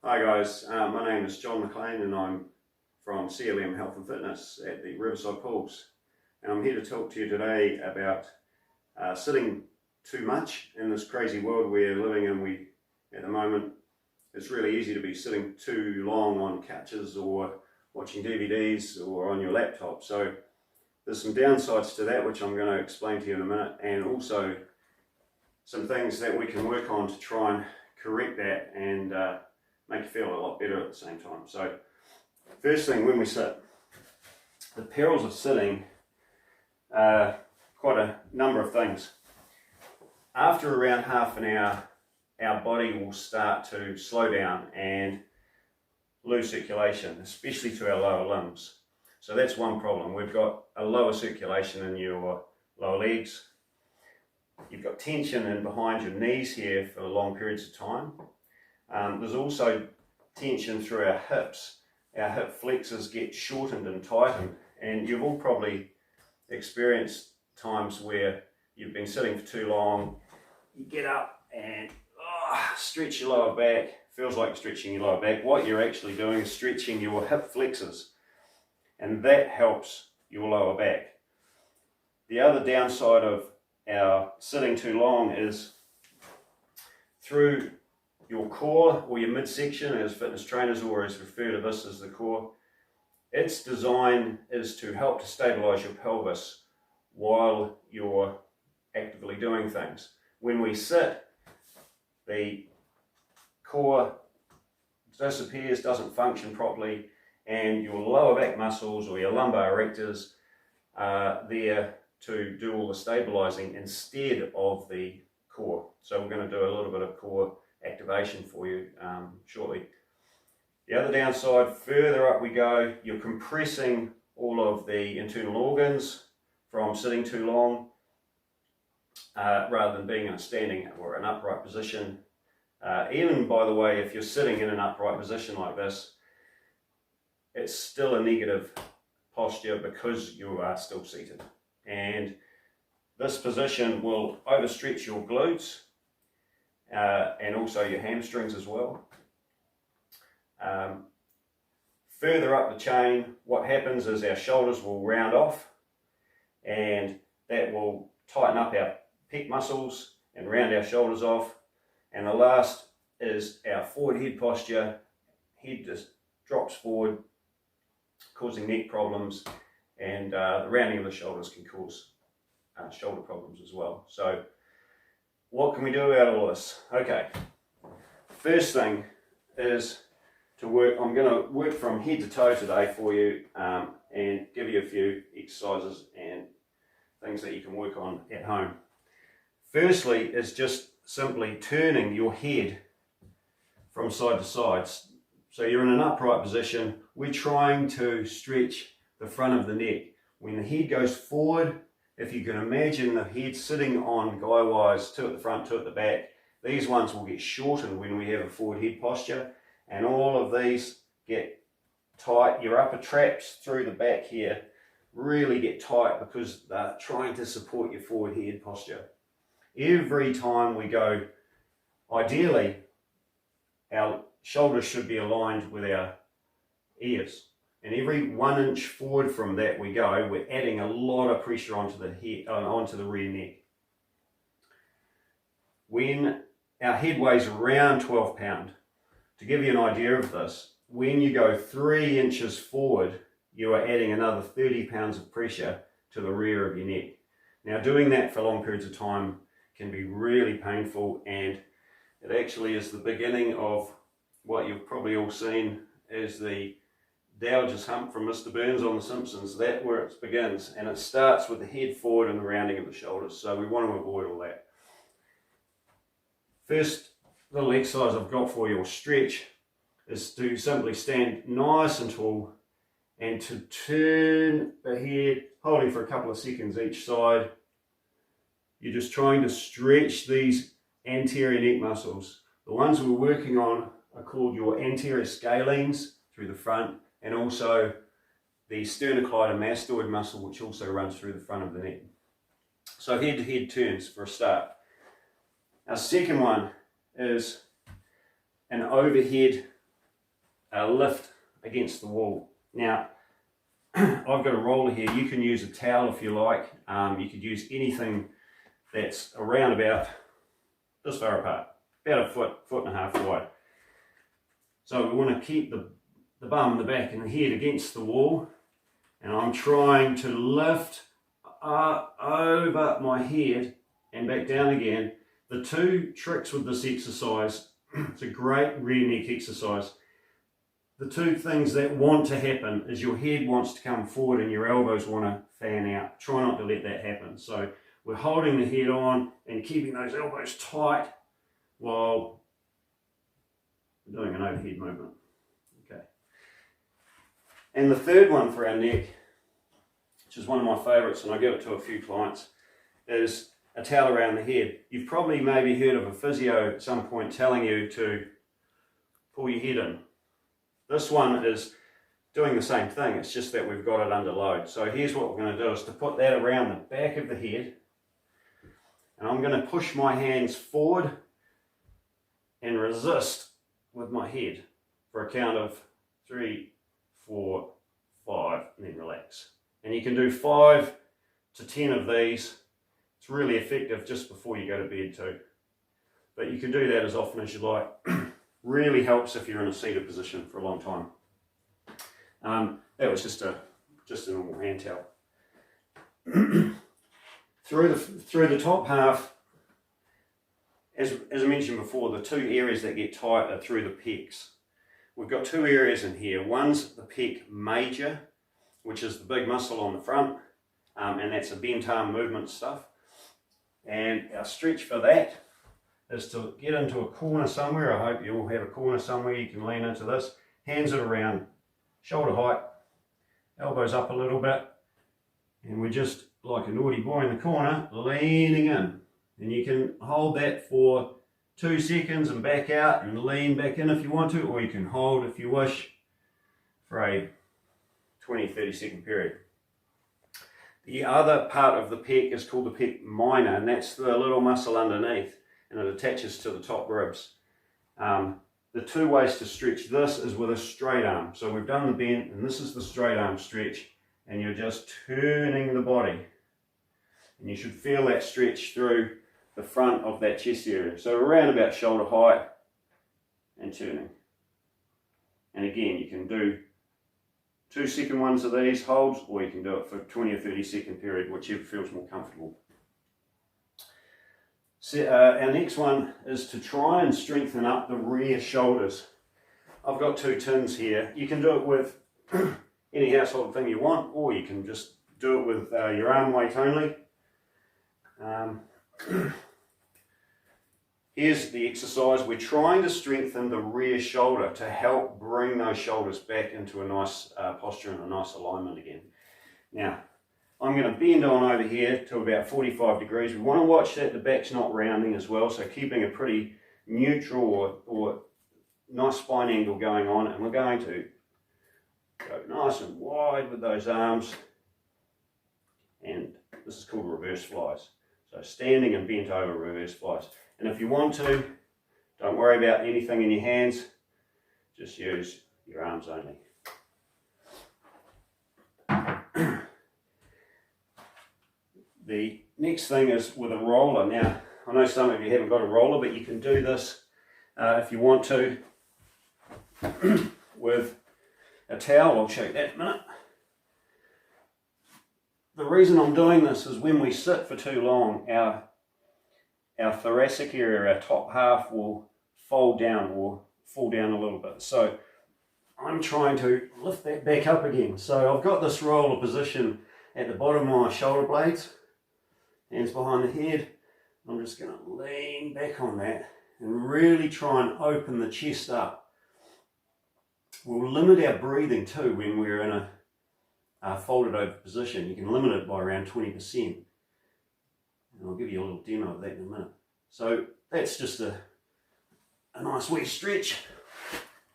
Hi guys, my name is John Maclean and I'm from CLM Health and Fitness at the Riverside Pools, and I'm here to talk to you today about sitting too much in this crazy world we're living in. At the moment, it's really easy to be sitting too long on couches or watching DVDs or on your laptop. So there's some downsides to that which I'm going to explain to you in a minute, and also some things that we can work on to try and correct that and make you feel a lot better at the same time. So first thing, when we sit, the perils of sitting are quite a number of things. After around half an hour, our body will start to slow down and lose circulation, especially to our lower limbs. So that's one problem. We've got a lower circulation in your lower legs. You've got tension in behind your knees here for long periods of time. There's also tension through our hips. Our hip flexors get shortened and tightened, and you've all probably experienced times where you've been sitting for too long, you get up and stretch your lower back. Feels like stretching your lower back. What you're actually doing is stretching your hip flexors, and that helps your lower back. The other downside of our sitting too long is through your core, or your midsection, as fitness trainers always refer to this as the core. Its design is to help to stabilize your pelvis while you're actively doing things. When we sit, the core disappears, doesn't function properly, and your lower back muscles or your lumbar erectors are there to do all the stabilizing instead of the core. So we're going to do a little bit of core activation for you shortly. The other downside, further up we go, you're compressing all of the internal organs from sitting too long, rather than being in a standing or an upright position. Even, by the way, if you're sitting in an upright position like this, it's still a negative posture because you are still seated. And this position will overstretch your glutes and also your hamstrings as well. Further up the chain, what happens is our shoulders will round off, and that will tighten up our pec muscles and round our shoulders off. And the last is our forward head posture. Head just drops forward, causing neck problems, and the rounding of the shoulders can cause shoulder problems as well. So what can we do about all this? Okay, first thing is to work. I'm going to work from head to toe today for you and give you a few exercises and things that you can work on at home. Firstly is just simply turning your head from side to side. So you're in an upright position. We're trying to stretch the front of the neck. When the head goes forward, if you can imagine the head sitting on guy wires, two at the front, two at the back, these ones will get shortened when we have a forward head posture, and all of these get tight. Your upper traps through the back here really get tight because they're trying to support your forward head posture. Every time we go, ideally, our shoulders should be aligned with our ears. And every 1 inch forward from that we go, we're adding a lot of pressure onto the head, onto the rear neck. When our head weighs around 12 pounds, to give you an idea of this, when you go 3 inches forward, you are adding another 30 pounds of pressure to the rear of your neck. Now, doing that for long periods of time can be really painful, and it actually is the beginning of what you've probably all seen as the Dowger's hump from Mr. Burns on The Simpsons. That's where it begins, and it starts with the head forward and the rounding of the shoulders. So we want to avoid all that. First little exercise I've got for you, or stretch, is to simply stand nice and tall and to turn the head, holding for a couple of seconds each side. You're just trying to stretch these anterior neck muscles. The ones we're working on are called your anterior scalenes through the front, and also the sternocleidomastoid muscle, which also runs through the front of the neck. So head to head turns for a start. Our second one is an overhead lift against the wall. Now, I've got a roller here. You can use a towel if you like. You could use anything that's around about this far apart, about a foot and a half wide. So we want to keep the bum, the back and the head against the wall, and I'm trying to lift over my head and back down again. The two tricks with this exercise, it's a great rear neck exercise. The two things that want to happen is your head wants to come forward and your elbows want to fan out. Try not to let that happen. So we're holding the head on and keeping those elbows tight while doing an overhead movement. Okay. And the third one for our neck, which is one of my favourites, and I give it to a few clients, is a towel around the head. You've probably maybe heard of a physio at some point telling you to pull your head in. This one is doing the same thing, it's just that we've got it under load. So here's what we're going to do, is to put that around the back of the head, and I'm going to push my hands forward and resist with my head for a count of 3, 4, 5, and then relax. And you can do 5 to 10 of these. It's really effective just before you go to bed too. But you can do that as often as you like. Really helps if you're in a seated position for a long time. That was just a normal hand towel. through the top half, as I mentioned before, the two areas that get tight are through the pecs. We've got two areas in here. One's the pec major, which is the big muscle on the front, and that's a bent arm movement stuff. And our stretch for that is to get into a corner somewhere. I hope you all have a corner somewhere you can lean into this. Hands at around shoulder height, elbows up a little bit, and we're just like a naughty boy in the corner, leaning in. And you can hold that for 2 seconds and back out and lean back in if you want to, or you can hold, if you wish, for a 20-30 second period. The other part of the pec is called the pec minor, and that's the little muscle underneath, and it attaches to the top ribs. The two ways to stretch this is with a straight arm. So we've done the bent, and this is the straight arm stretch, and you're just turning the body. And you should feel that stretch through the front of that chest area. So around about shoulder height and turning. And again, you can do 2 second ones of these holds, or you can do it for 20 or 30 second period, whichever feels more comfortable. So, our next one is to try and strengthen up the rear shoulders. I've got 2 tins here. You can do it with any household thing you want, or you can just do it with your arm weight only. Here's the exercise. We're trying to strengthen the rear shoulder to help bring those shoulders back into a nice posture and a nice alignment again. Now, I'm going to bend on over here to about 45 degrees. We want to watch that the back's not rounding as well, so keeping a pretty neutral or nice spine angle going on, and we're going to go nice and wide with those arms, and this is called reverse flies. So standing and bent over reverse flies. And if you want to, don't worry about anything in your hands, just use your arms only. The next thing is with a roller. Now, I know some of you haven't got a roller, but you can do this if you want to with a towel. I'll show you that in a minute. The reason I'm doing this is when we sit for too long, our thoracic area, our top half, will fold down or fall down a little bit. So I'm trying to lift that back up again. So I've got this roller position at the bottom of my shoulder blades, hands behind the head. I'm just going to lean back on that and really try and open the chest up. We'll limit our breathing too when we're in a folded over position. You can limit it by around 20%. And I'll give you a little demo of that in a minute. So that's just a nice wee stretch.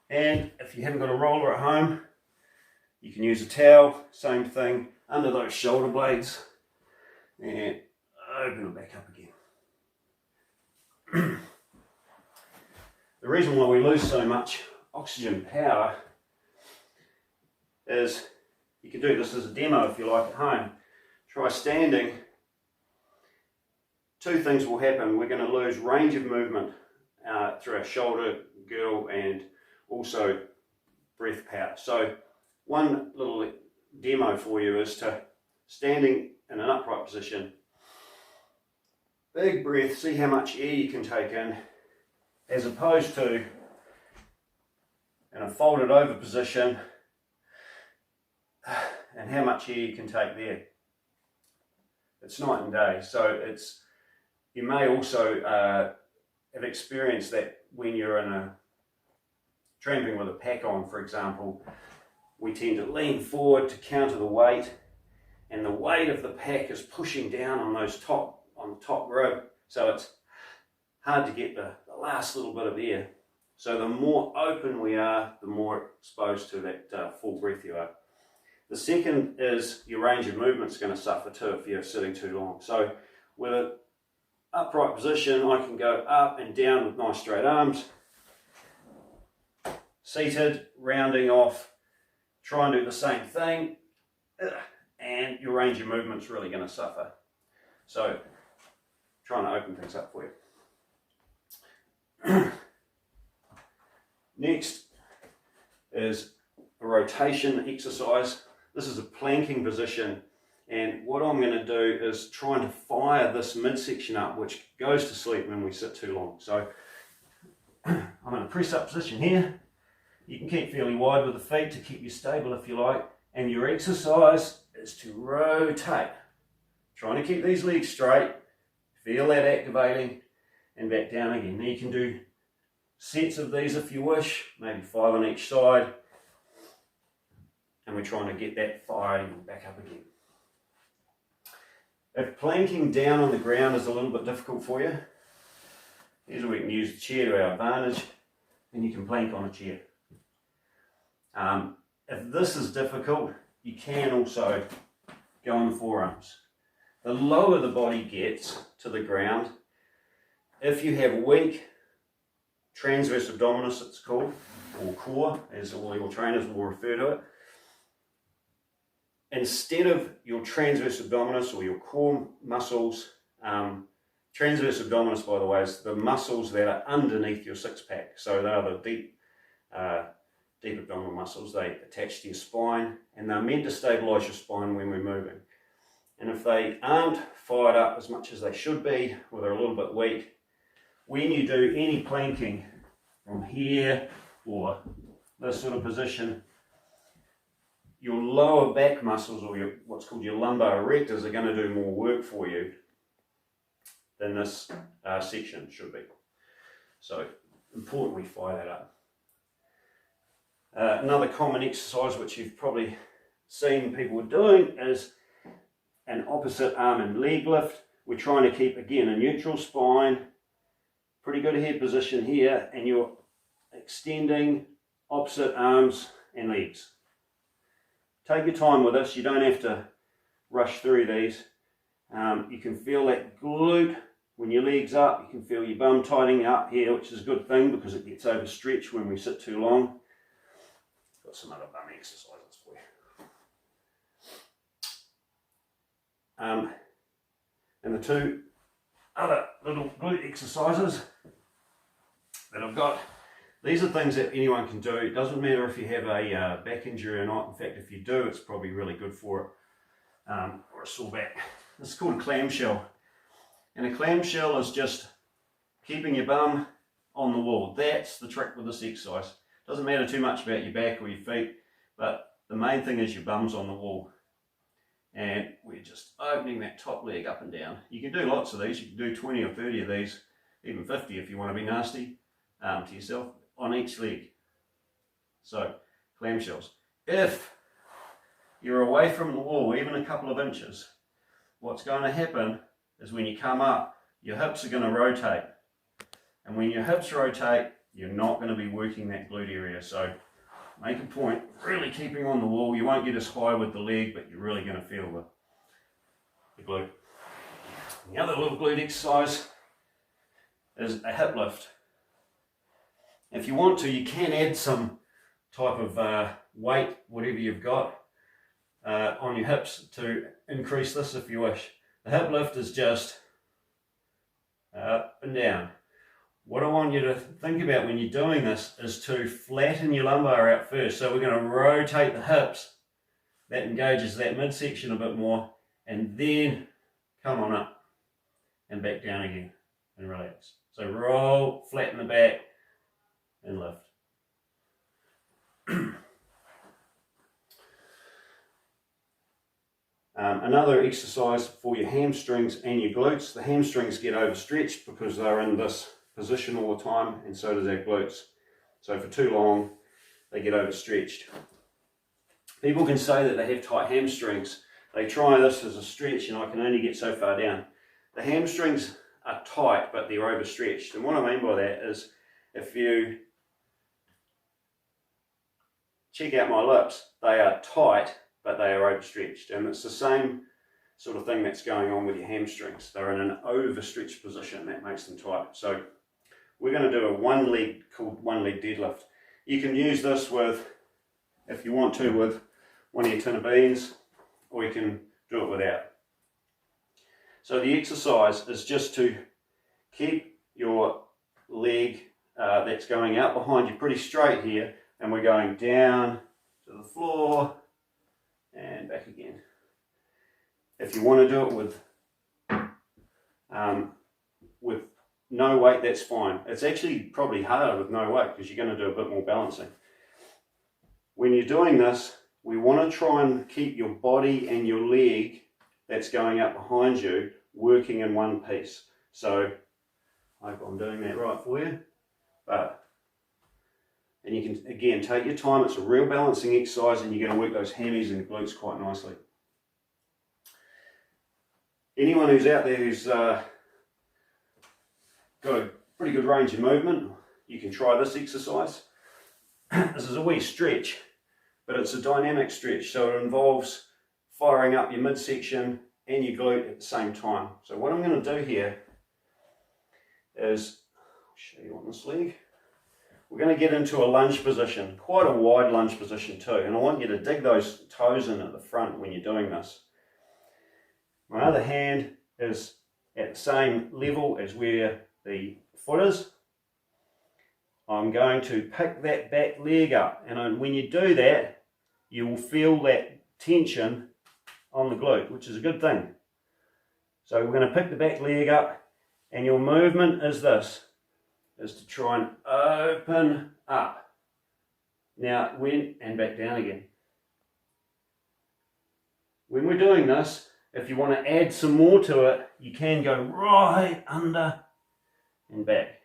And if you haven't got a roller at home, you can use a towel, same thing, under those shoulder blades, and open it back up again. The reason why we lose so much oxygen power is you can do this as a demo if you like at home. Try standing. Two things will happen. We're going to lose range of movement through our shoulder girdle and also breath power. So one little demo for you is to standing in an upright position. Big breath, see how much air you can take in, as opposed to in a folded over position and how much air you can take there. It's night and day. So you may also have experienced that when you're in a tramping with a pack on, for example, we tend to lean forward to counter the weight, and the weight of the pack is pushing down on the top rib, so it's hard to get the last little bit of air. So the more open we are, the more exposed to that full breath you are. The second is your range of movement is going to suffer too if you're sitting too long. So with an upright position, I can go up and down with nice straight arms. Seated, rounding off, try and do the same thing, and your range of movement is really going to suffer. So trying to open things up for you. Next is a rotation exercise. This is a planking position, and what I'm going to do is trying to fire this midsection up, which goes to sleep when we sit too long. So I'm in a press up position here. You can keep fairly wide with the feet to keep you stable if you like, and your exercise is to rotate. Trying to keep these legs straight, feel that activating, and back down again. Now you can do sets of these if you wish, maybe 5 on each side, and we're trying to get that firing back up again. If planking down on the ground is a little bit difficult for you, here's where we can use the chair to our advantage, and you can plank on a chair. If this is difficult, you can also go on the forearms. The lower the body gets to the ground, if you have weak transverse abdominis, it's called, or core, as all your trainers will refer to it, instead of your transverse abdominis or your core muscles, transverse abdominis, by the way, is the muscles that are underneath your six pack. So they are the deep abdominal muscles. They attach to your spine, and they're meant to stabilise your spine when we're moving. And if they aren't fired up as much as they should be, or they're a little bit weak, when you do any planking from here or this sort of position, your lower back muscles, or what's called your lumbar erectors, are going to do more work for you than this section should be. So important we fire that up. Another common exercise which you've probably seen people doing is an opposite arm and leg lift. We're trying to keep, again, a neutral spine, pretty good head position here, and you're extending opposite arms and legs. Take your time with this. You don't have to rush through these. You can feel that glute when your leg's up. You can feel your bum tightening up here, which is a good thing because it gets overstretched when we sit too long. Got some other bum exercises for you. And the two other little glute exercises that I've got, these are things that anyone can do. It doesn't matter if you have a back injury or not. In fact, if you do, it's probably really good for it, or a sore back. This is called a clam shell. And a clam shell is just keeping your bum on the wall. That's the trick with this exercise. Doesn't matter too much about your back or your feet, but the main thing is your bum's on the wall. And we're just opening that top leg up and down. You can do lots of these. You can do 20 or 30 of these, even 50 if you want to be nasty to yourself, on each leg. So, clamshells. If you're away from the wall, even a couple of inches, what's going to happen is when you come up, your hips are going to rotate. And when your hips rotate, you're not going to be working that glute area. So make a point, really keeping on the wall. You won't get as high with the leg, but you're really going to feel the glute. And the other little glute exercise is a hip lift. If you want to, you can add some type of weight, whatever you've got, on your hips to increase this if you wish. The hip lift is just up and down. What I want you to think about when you're doing this is to flatten your lumbar out first. So we're going to rotate the hips. That engages that midsection a bit more, and then come on up and back down again and relax. So roll, flatten the back, and lift. Another exercise for your hamstrings and your glutes. The hamstrings get overstretched because they're in this position all the time, and so does our glutes. So for too long, they get overstretched. People can say that they have tight hamstrings. They try this as a stretch and I can only get so far down. The hamstrings are tight, but they're overstretched. And what I mean by that is, if you check out my lips, they are tight, but they are overstretched. And it's the same sort of thing that's going on with your hamstrings. They're in an overstretched position that makes them tight. So we're going to do a one leg deadlift. You can use this with, if you want to, with one of your tin of beans, or you can do it without. So the exercise is just to keep your leg that's going out behind you pretty straight here, and we're going down to the floor and back again. If you want to do it with no weight, that's fine. It's actually probably harder with no weight because you're going to do a bit more balancing. When you're doing this, we want to try and keep your body and your leg that's going up behind you working in one piece. So I hope I'm doing that right for you. And you can, again, take your time. It's a real balancing exercise, and you're going to work those hammies and glutes quite nicely. Anyone who's out there who's got a pretty good range of movement, you can try this exercise. This is a wee stretch, but it's a dynamic stretch, so it involves firing up your midsection and your glute at the same time. So what I'm going to do here is, I'll show you on this leg. We're going to get into a lunge position, quite a wide lunge position too, and I want you to dig those toes in at the front when you're doing this. My other hand is at the same level as where the foot is. I'm going to pick that back leg up, and when you do that, you will feel that tension on the glute, which is a good thing. So we're going to pick the back leg up, and your movement is this, is to try and open up. Now, and back down again. When we're doing this, if you want to add some more to it, you can go right under and back.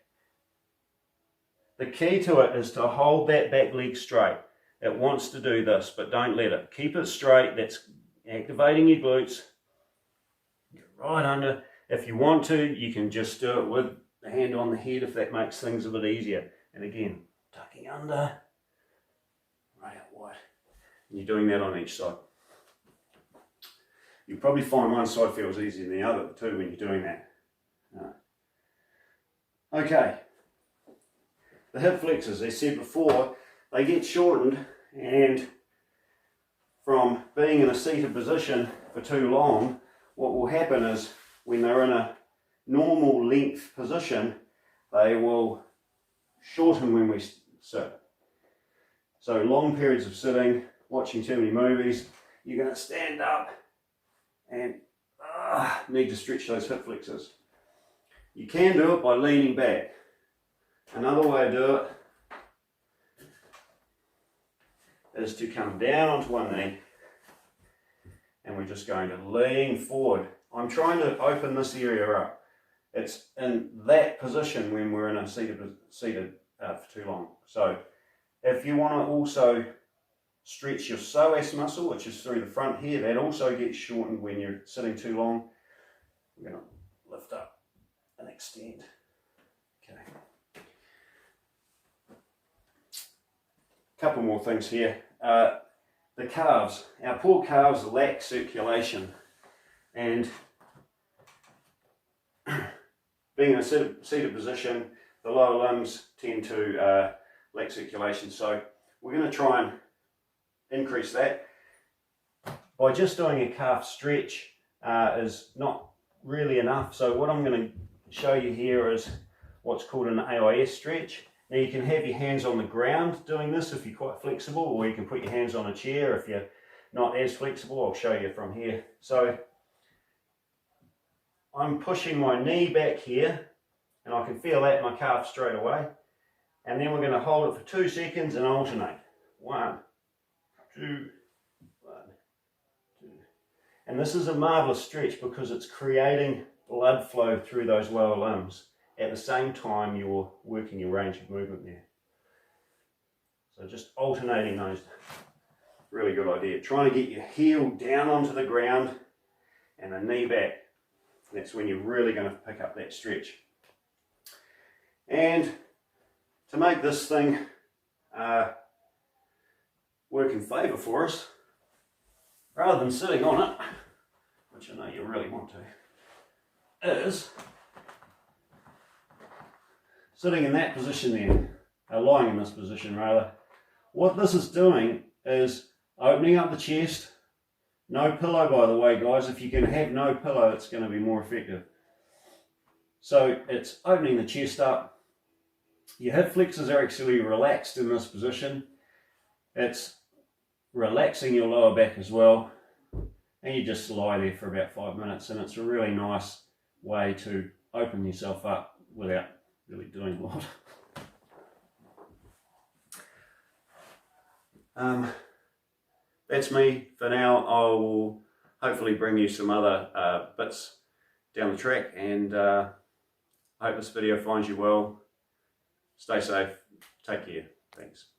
The key to it is to hold that back leg straight. It wants to do this, but don't let it. Keep it straight. That's activating your glutes. Go right under. If you want to, you can just do it with the hand on the head if that makes things a bit easier. And again, tucking under, right out wide. And you're doing that on each side. You'll probably find one side feels easier than the other too when you're doing that. Okay. The hip flexors, as I said before, they get shortened, and from being in a seated position for too long, what will happen is when they're in a normal length position, they will shorten when we sit. So long periods of sitting, watching too many movies, you're going to stand up and need to stretch those hip flexors. You can do it by leaning back. Another way to do it is to come down onto one knee, and we're just going to lean forward. I'm trying to open this area up. It's in that position when we're in a seated for too long. So if you want to also stretch your psoas muscle, which is through the front here, that also gets shortened when you're sitting too long. We're going to lift up and extend. Okay. Couple more things here. The calves. Our poor calves lack circulation, and being in a seated position, the lower limbs tend to lack circulation. So we're going to try and increase that. By just doing a calf stretch is not really enough. So what I'm going to show you here is what's called an AIS stretch. Now you can have your hands on the ground doing this if you're quite flexible, or you can put your hands on a chair if you're not as flexible. I'll show you from here. So I'm pushing my knee back here, and I can feel that in my calf straight away. And then we're going to hold it for 2 seconds and alternate. 1, 2, 1, 2. And this is a marvellous stretch because it's creating blood flow through those lower limbs at the same time you're working your range of movement there. So just alternating those, really good idea. Trying to get your heel down onto the ground and the knee back. That's when you're really going to pick up that stretch. And to make this thing work in favour for us, rather than sitting on it, which I know you really want to, is sitting in that position there, lying in this position rather. What this is doing is opening up the chest. No pillow, by the way, guys. If you can have no pillow, it's going to be more effective. So it's opening the chest up. Your hip flexors are actually relaxed in this position. It's relaxing your lower back as well. And you just lie there for about 5 minutes, and it's a really nice way to open yourself up without really doing a lot. That's me for now. I will hopefully bring you some other bits down the track, and I hope this video finds you well. Stay safe, take care, thanks.